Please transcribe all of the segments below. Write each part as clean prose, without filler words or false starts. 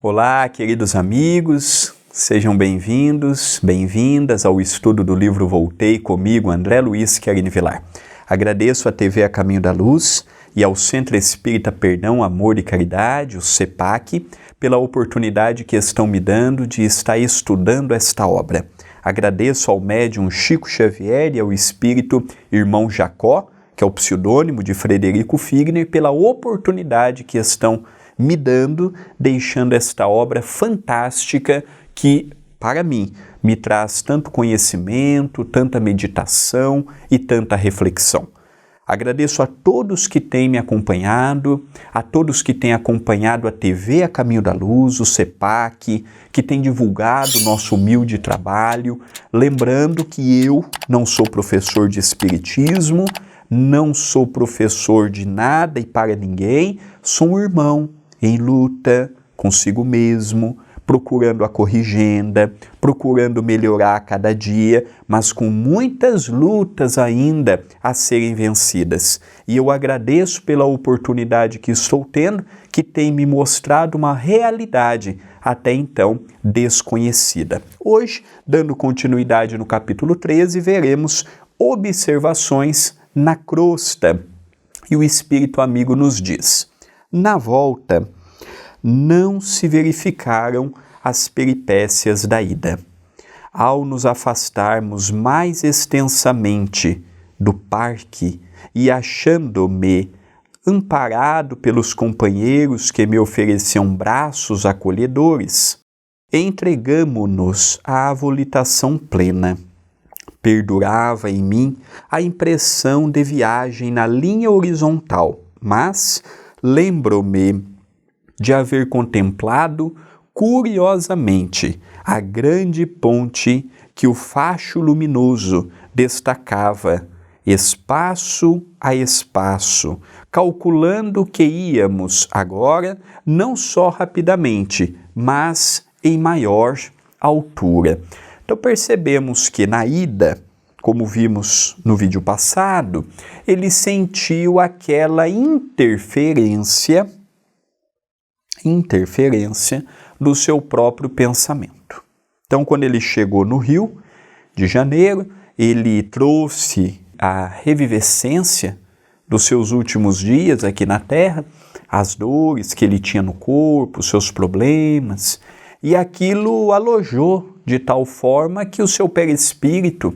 Olá, queridos amigos, sejam bem-vindos, bem-vindas ao estudo do livro Voltei comigo, André Luiz Querini Vilar. Agradeço à TV A Caminho da Luz e ao Centro Espírita Perdão, Amor e Caridade, o CEPAC, pela oportunidade que estão me dando de estar estudando esta obra. Agradeço ao médium Chico Xavier e ao espírito Irmão Jacó, que é o pseudônimo de Frederico Figner, pela oportunidade que estão me dando, deixando esta obra fantástica que, para mim, me traz tanto conhecimento, tanta meditação e tanta reflexão. Agradeço a todos que têm me acompanhado, a todos que têm acompanhado a TV A Caminho da Luz, o CEPAC, que têm divulgado o nosso humilde trabalho, lembrando que eu não sou professor de espiritismo, não sou professor de nada e para ninguém, sou um irmão em luta consigo mesmo, procurando a corrigenda, procurando melhorar a cada dia, mas com muitas lutas ainda a serem vencidas. E eu agradeço pela oportunidade que estou tendo, que tem me mostrado uma realidade até então desconhecida. Hoje, dando continuidade no capítulo 13, veremos observações na crosta. E o Espírito Amigo nos diz: na volta, não se verificaram as peripécias da ida. Ao nos afastarmos mais extensamente do parque e achando-me amparado pelos companheiros que me ofereciam braços acolhedores, entregamo-nos à volitação plena. Perdurava em mim a impressão de viagem na linha horizontal, mas lembro-me de haver contemplado curiosamente a grande ponte que o facho luminoso destacava, espaço a espaço, calculando que íamos agora não só rapidamente, mas em maior altura. Então percebemos que na ida, como vimos no vídeo passado, ele sentiu aquela interferência do seu próprio pensamento. Então, quando ele chegou no Rio de Janeiro, ele trouxe a revivescência dos seus últimos dias aqui na Terra, as dores que ele tinha no corpo, os seus problemas, e aquilo alojou de tal forma que o seu perispírito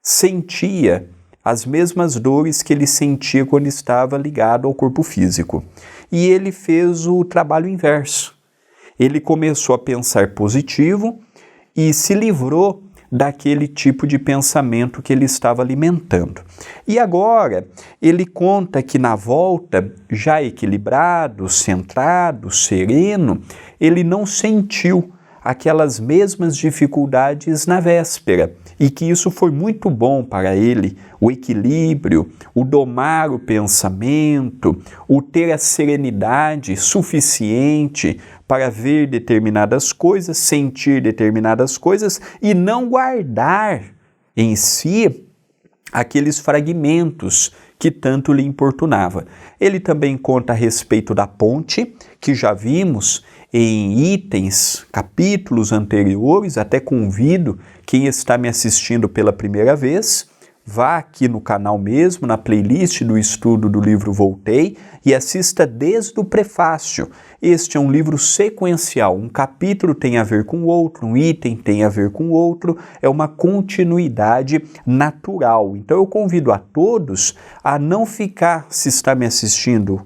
sentia as mesmas dores que ele sentia quando estava ligado ao corpo físico. E ele fez o trabalho inverso. Ele começou a pensar positivo e se livrou daquele tipo de pensamento que ele estava alimentando. E agora, ele conta que na volta, já equilibrado, centrado, sereno, ele não sentiu aquelas mesmas dificuldades na véspera, e que isso foi muito bom para ele, o equilíbrio, o domar o pensamento, o ter a serenidade suficiente para ver determinadas coisas, sentir determinadas coisas e não guardar em si aqueles fragmentos que tanto lhe importunava. Ele também conta a respeito da ponte, que já vimos em itens, capítulos anteriores. Até convido quem está me assistindo pela primeira vez, vá aqui no canal mesmo, na playlist do estudo do livro Voltei, e assista desde o prefácio. Este é um livro sequencial, um capítulo tem a ver com o outro, um item tem a ver com o outro, é uma continuidade natural. Então eu convido a todos a não ficar, se está me assistindo,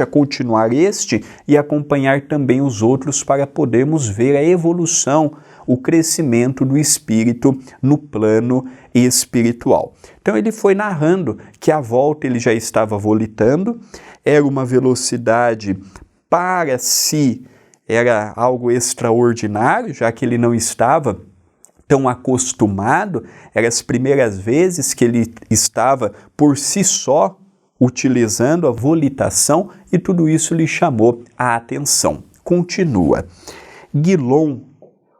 a continuar e acompanhar também os outros para podermos ver a evolução, o crescimento do espírito no plano espiritual. Então ele foi narrando que à volta ele já estava volitando, era uma velocidade para se era algo extraordinário, já que ele não estava tão acostumado, eram as primeiras vezes que ele estava por si só utilizando a volitação e tudo isso lhe chamou a atenção. Continua. Guilom,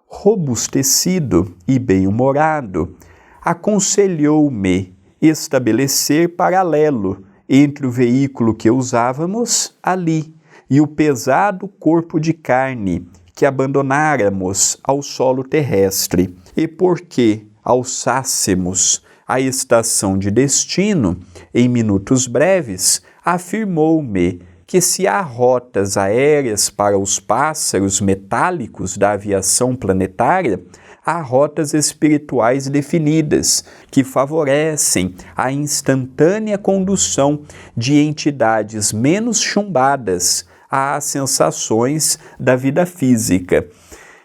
robustecido e bem-humorado, aconselhou-me estabelecer paralelo entre o veículo que usávamos ali e o pesado corpo de carne que abandonáramos ao solo terrestre, e porque alçássemos a estação de destino, em minutos breves, afirmou-me que se há rotas aéreas para os pássaros metálicos da aviação planetária, há rotas espirituais definidas que favorecem a instantânea condução de entidades menos chumbadas às sensações da vida física.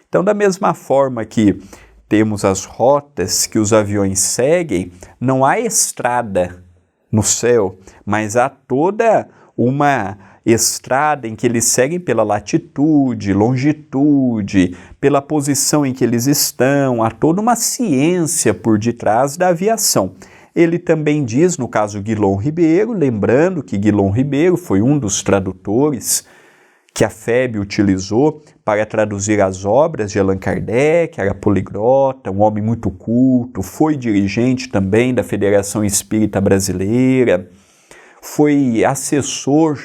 Então, da mesma forma que temos as rotas que os aviões seguem, não há estrada no céu, mas há toda uma estrada em que eles seguem pela latitude, longitude, pela posição em que eles estão, há toda uma ciência por detrás da aviação. Ele também diz, no caso Guilom Ribeiro, lembrando que Guilom Ribeiro foi um dos tradutores que a FEB utilizou para traduzir as obras de Allan Kardec, era poliglota, um homem muito culto, foi dirigente também da Federação Espírita Brasileira, foi assessor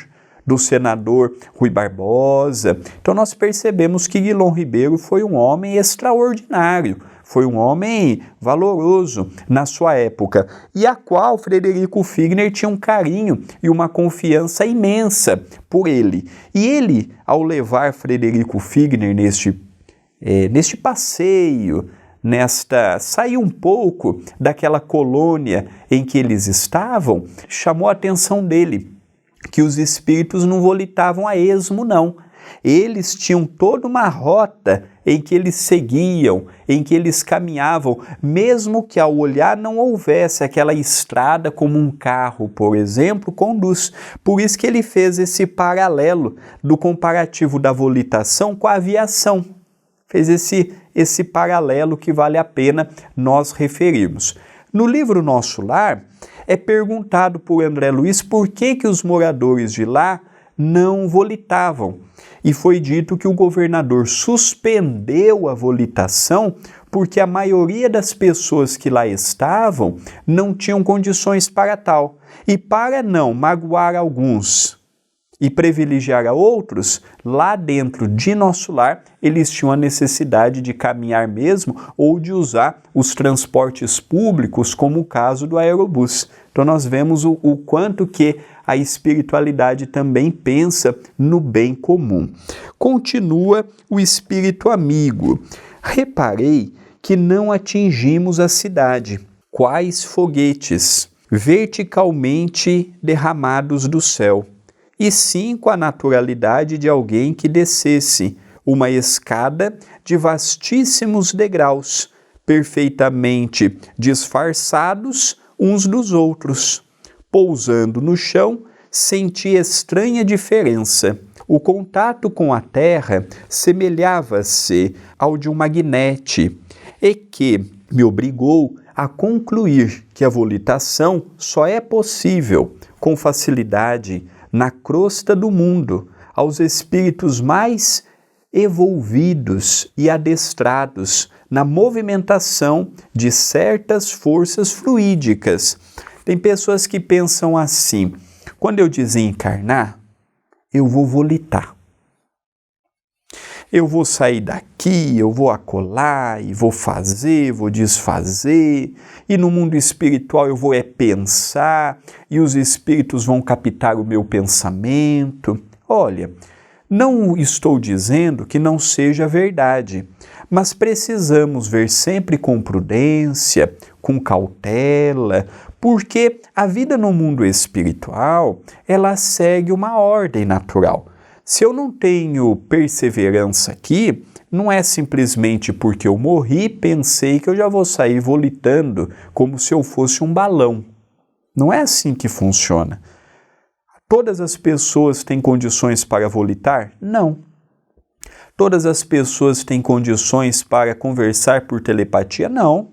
do senador Rui Barbosa. Então nós percebemos que Guilom Ribeiro foi um homem extraordinário, foi um homem valoroso na sua época, e a qual Frederico Figner tinha um carinho e uma confiança imensa por ele. E ele, ao levar Frederico Figner neste passeio, sair um pouco daquela colônia em que eles estavam, chamou a atenção dele que os espíritos não volitavam a esmo, não. Eles tinham toda uma rota em que eles seguiam, em que eles caminhavam, mesmo que ao olhar não houvesse aquela estrada como um carro, por exemplo, conduz. Por isso que ele fez esse paralelo do comparativo da volitação com a aviação. Fez esse paralelo que vale a pena nós referirmos. No livro Nosso Lar, é perguntado por André Luiz por que os moradores de lá não volitavam. E foi dito que o governador suspendeu a volitação porque a maioria das pessoas que lá estavam não tinham condições para tal. E para não magoar alguns e privilegiar a outros, lá dentro de Nosso Lar, eles tinham a necessidade de caminhar mesmo ou de usar os transportes públicos, como o caso do aerobus. Então nós vemos o quanto que a espiritualidade também pensa no bem comum. Continua o espírito amigo. Reparei que não atingimos a cidade. Quais foguetes verticalmente derramados do céu, e sim com a naturalidade de alguém que descesse uma escada de vastíssimos degraus, perfeitamente disfarçados uns dos outros. Pousando no chão, senti estranha diferença. O contato com a terra semelhava-se ao de um magnete, e que me obrigou a concluir que a volitação só é possível com facilidade na crosta do mundo, aos espíritos mais evolvidos e adestrados na movimentação de certas forças fluídicas. Tem pessoas que pensam assim: quando eu desencarnar, eu vou volitar. Eu vou sair daqui, eu vou acolá e vou fazer, vou desfazer, e no mundo espiritual eu vou pensar, e os espíritos vão captar o meu pensamento. Olha, não estou dizendo que não seja verdade, mas precisamos ver sempre com prudência, com cautela, porque a vida no mundo espiritual, ela segue uma ordem natural. Se eu não tenho perseverança aqui, não é simplesmente porque eu morri e pensei que eu já vou sair volitando como se eu fosse um balão. Não é assim que funciona. Todas as pessoas têm condições para volitar? Não. Todas as pessoas têm condições para conversar por telepatia? Não.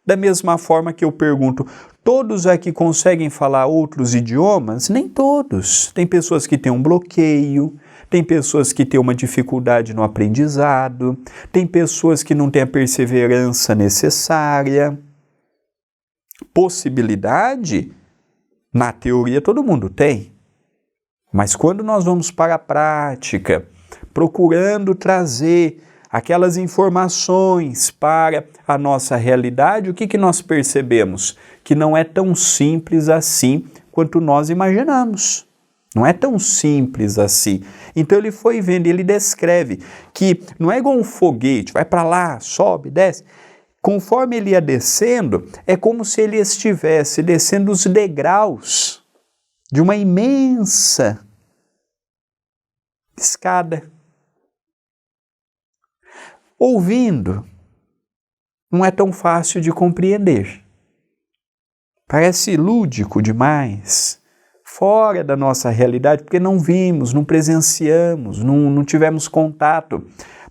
Da mesma forma que eu pergunto, todos aqui conseguem falar outros idiomas? Nem todos. Tem pessoas que têm um bloqueio, tem pessoas que têm uma dificuldade no aprendizado, tem pessoas que não têm a perseverança necessária. Possibilidade, na teoria, todo mundo tem. Mas quando nós vamos para a prática, procurando trazer aquelas informações para a nossa realidade, o que nós percebemos? Que não é tão simples assim quanto nós imaginamos. Não é tão simples assim. Então ele foi vendo, ele descreve que não é igual um foguete, vai para lá, sobe, desce. Conforme ele ia descendo, é como se ele estivesse descendo os degraus de uma imensa escada. Ouvindo, não é tão fácil de compreender. Parece lúdico demais, fora da nossa realidade, porque não vimos, não presenciamos, não tivemos contato.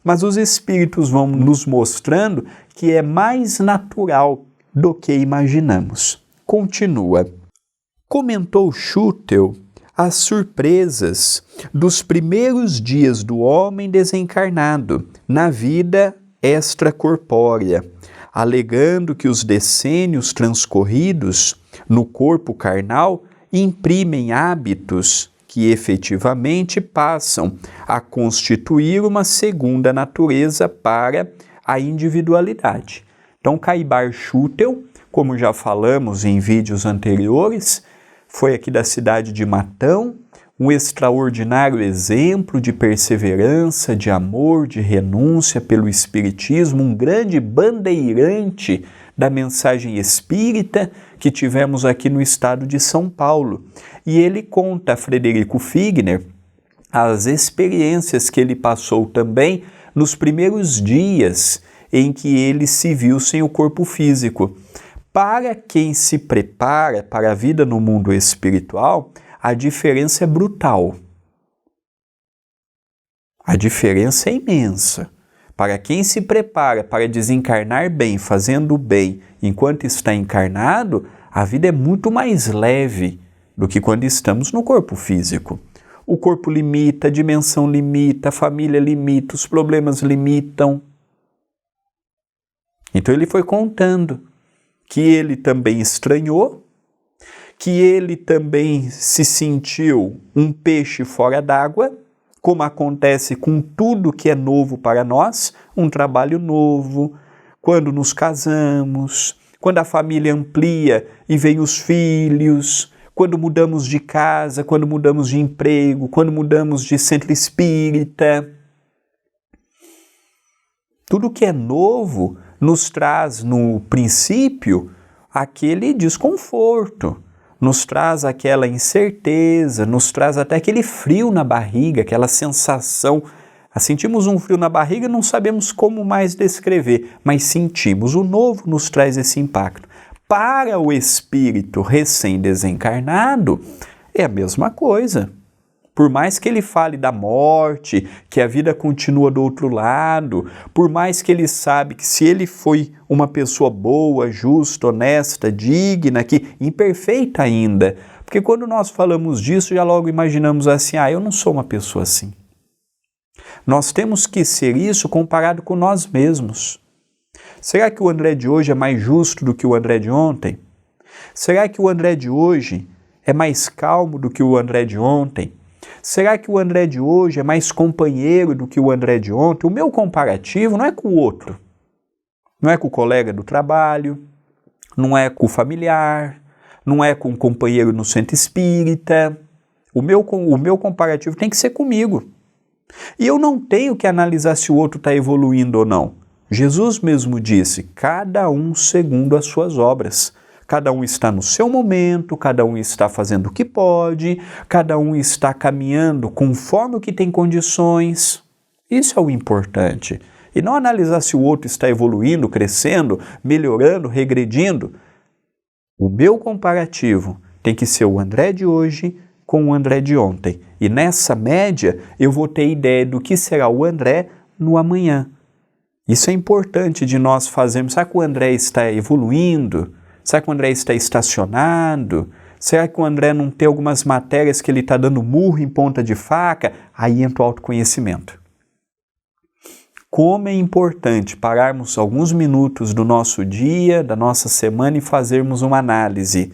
Mas os espíritos vão nos mostrando que é mais natural do que imaginamos. Continua. Comentou Schutel as surpresas dos primeiros dias do homem desencarnado na vida extracorpórea, alegando que os decênios transcorridos no corpo carnal imprimem hábitos que efetivamente passam a constituir uma segunda natureza para a individualidade. Então, Caibar Schutel, como já falamos em vídeos anteriores, foi aqui da cidade de Matão, um extraordinário exemplo de perseverança, de amor, de renúncia pelo Espiritismo, um grande bandeirante da mensagem espírita que tivemos aqui no estado de São Paulo. E ele conta a Frederico Figner as experiências que ele passou também nos primeiros dias em que ele se viu sem o corpo físico. Para quem se prepara para a vida no mundo espiritual, a diferença é brutal. A diferença é imensa. Para quem se prepara para desencarnar bem, fazendo o bem, enquanto está encarnado, a vida é muito mais leve do que quando estamos no corpo físico. O corpo limita, a dimensão limita, a família limita, os problemas limitam. Então ele foi contando que ele também estranhou, que ele também se sentiu um peixe fora d'água, como acontece com tudo que é novo para nós, um trabalho novo, quando nos casamos, quando a família amplia e vem os filhos, quando mudamos de casa, quando mudamos de emprego, quando mudamos de centro espírita. Tudo que é novo nos traz, no princípio, aquele desconforto, nos traz aquela incerteza, nos traz até aquele frio na barriga, aquela sensação. Sentimos um frio na barriga e não sabemos como mais descrever, mas sentimos. O novo nos traz esse impacto. Para o espírito recém-desencarnado, é a mesma coisa. Por mais que ele fale da morte, que a vida continua do outro lado, por mais que ele sabe que se ele foi uma pessoa boa, justa, honesta, digna, que imperfeita ainda, porque quando nós falamos disso, já logo imaginamos assim, eu não sou uma pessoa assim. Nós temos que ser isso comparado com nós mesmos. Será que o André de hoje é mais justo do que o André de ontem? Será que o André de hoje é mais calmo do que o André de ontem? Será que o André de hoje é mais companheiro do que o André de ontem? O meu comparativo não é com o outro. Não é com o colega do trabalho, não é com o familiar, não é com o companheiro no centro espírita. O meu comparativo tem que ser comigo. E eu não tenho que analisar se o outro está evoluindo ou não. Jesus mesmo disse, cada um segundo as suas obras. Cada um está no seu momento, cada um está fazendo o que pode, cada um está caminhando conforme o que tem condições. Isso é o importante. E não analisar se o outro está evoluindo, crescendo, melhorando, regredindo. O meu comparativo tem que ser o André de hoje com o André de ontem. E nessa média eu vou ter ideia do que será o André no amanhã. Isso é importante de nós fazermos. Será que o André está evoluindo? Será que o André está estacionado? Será que o André não tem algumas matérias que ele está dando murro em ponta de faca? Aí entra o autoconhecimento. Como é importante pararmos alguns minutos do nosso dia, da nossa semana e fazermos uma análise.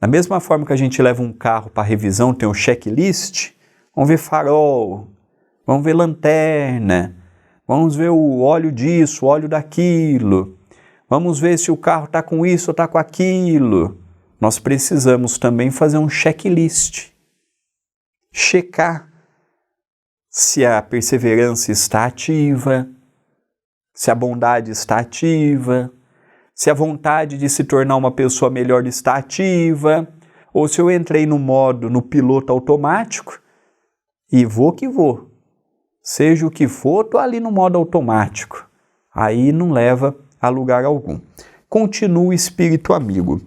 Da mesma forma que a gente leva um carro para revisão, tem um checklist, vamos ver farol, vamos ver lanterna, vamos ver o óleo disso, o óleo daquilo, vamos ver se o carro está com isso ou está com aquilo. Nós precisamos também fazer um checklist, checar se a perseverança está ativa, se a bondade está ativa, se a vontade de se tornar uma pessoa melhor está ativa, ou se eu entrei no piloto automático e vou que vou. Seja o que for, estou ali no modo automático. Aí não leva a lugar algum. Continua o espírito amigo.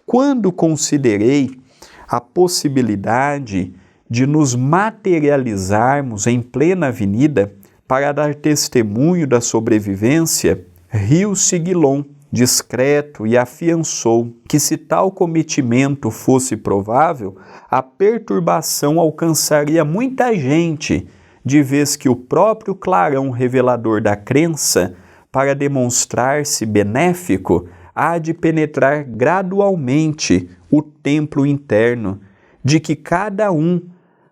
Quando considerei a possibilidade de nos materializarmos em plena avenida para dar testemunho da sobrevivência, riu-se Guilom, discreto, e afiançou que, se tal cometimento fosse provável, a perturbação alcançaria muita gente, de vez que o próprio clarão revelador da crença, para demonstrar-se benéfico, há de penetrar gradualmente o templo interno, de que cada um,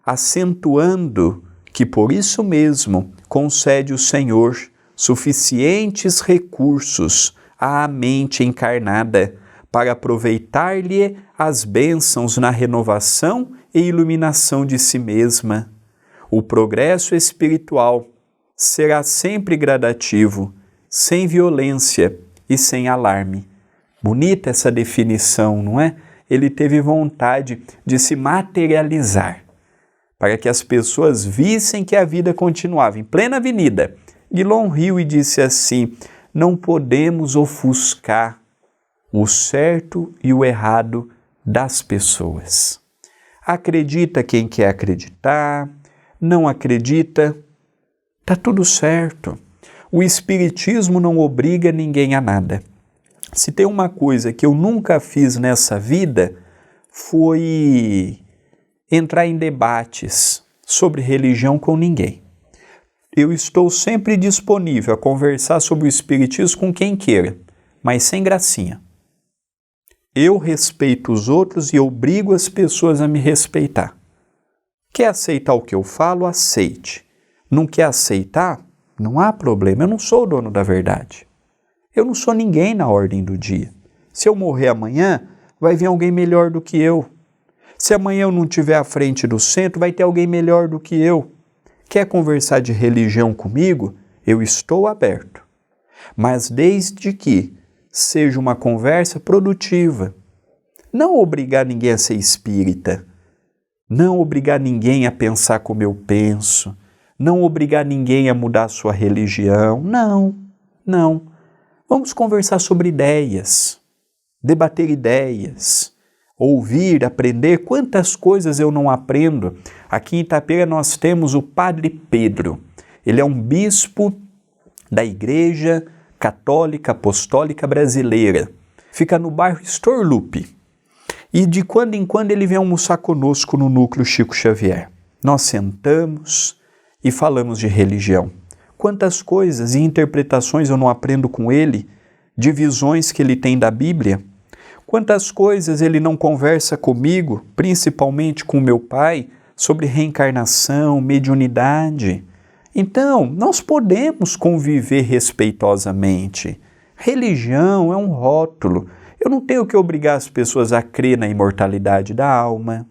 acentuando que por isso mesmo concede o Senhor suficientes recursos à mente encarnada para aproveitar-lhe as bênçãos na renovação e iluminação de si mesma. O progresso espiritual será sempre gradativo, sem violência e sem alarme. Bonita essa definição, não é? Ele teve vontade de se materializar, para que as pessoas vissem que a vida continuava em plena avenida. Guilom riu e disse assim: não podemos ofuscar o certo e o errado das pessoas. Acredita quem quer acreditar, não acredita, está tudo certo. O Espiritismo não obriga ninguém a nada. Se tem uma coisa que eu nunca fiz nessa vida, foi entrar em debates sobre religião com ninguém. Eu estou sempre disponível a conversar sobre o Espiritismo com quem queira, mas sem gracinha. Eu respeito os outros e obrigo as pessoas a me respeitar. Quer aceitar o que eu falo? Aceite. Não quer aceitar? Não há problema, eu não sou o dono da verdade. Eu não sou ninguém na ordem do dia. Se eu morrer amanhã, vai vir alguém melhor do que eu. Se amanhã eu não estiver à frente do centro, vai ter alguém melhor do que eu. Quer conversar de religião comigo? Eu estou aberto. Mas desde que seja uma conversa produtiva. Não obrigar ninguém a ser espírita. Não obrigar ninguém a pensar como eu penso. Não obrigar ninguém a mudar sua religião. Não. Vamos conversar sobre ideias, debater ideias, ouvir, aprender. Quantas coisas eu não aprendo. Aqui em Itapera nós temos o Padre Pedro. Ele é um bispo da Igreja Católica Apostólica Brasileira. Fica no bairro Estorlupe. E de quando em quando ele vem almoçar conosco no Núcleo Chico Xavier. Nós sentamos e falamos de religião. Quantas coisas e interpretações eu não aprendo com ele, de visões que ele tem da Bíblia. Quantas coisas ele não conversa comigo, principalmente com meu pai, sobre reencarnação, mediunidade. Então, nós podemos conviver respeitosamente. Religião é um rótulo. Eu não tenho que obrigar as pessoas a crer na imortalidade da alma,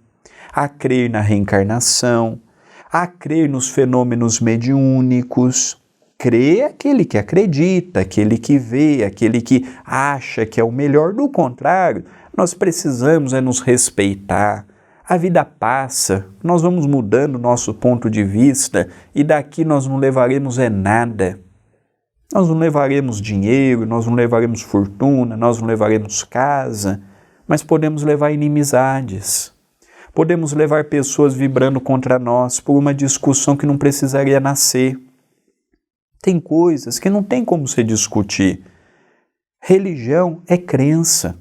a crer na reencarnação, a crer nos fenômenos mediúnicos. Crer é aquele que acredita, aquele que vê, aquele que acha que é o melhor. Do contrário, nós precisamos nos respeitar. A vida passa, nós vamos mudando nosso ponto de vista e daqui nós não levaremos nada. Nós não levaremos dinheiro, nós não levaremos fortuna, nós não levaremos casa, mas podemos levar inimizades. Podemos levar pessoas vibrando contra nós por uma discussão que não precisaria nascer. Tem coisas que não tem como se discutir. Religião é crença.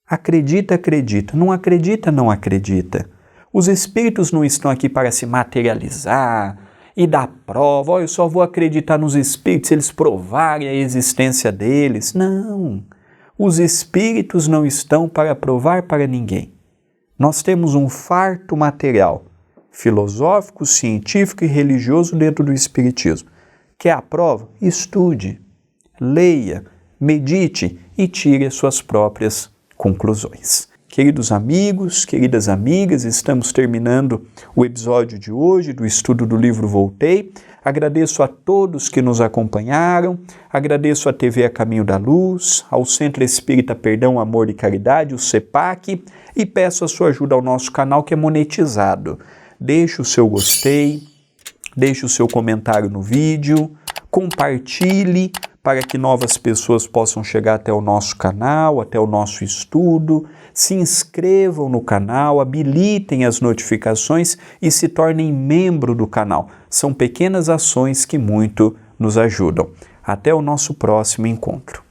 Acredita, acredita. Não acredita, não acredita. Os espíritos não estão aqui para se materializar e dar prova. Eu só vou acreditar nos espíritos se eles provarem a existência deles. Não. Os espíritos não estão para provar para ninguém. Nós temos um farto material, filosófico, científico e religioso dentro do espiritismo. Quer a prova? Estude, leia, medite e tire as suas próprias conclusões. Queridos amigos, queridas amigas, estamos terminando o episódio de hoje do estudo do livro Voltei. Agradeço a todos que nos acompanharam, agradeço à TV A Caminho da Luz, ao Centro Espírita Perdão, Amor e Caridade, o CEPAC, e peço a sua ajuda ao nosso canal que é monetizado. Deixe o seu gostei, deixe o seu comentário no vídeo, compartilhe para que novas pessoas possam chegar até o nosso canal, até o nosso estudo. Se inscrevam no canal, habilitem as notificações e se tornem membro do canal. São pequenas ações que muito nos ajudam. Até o nosso próximo encontro.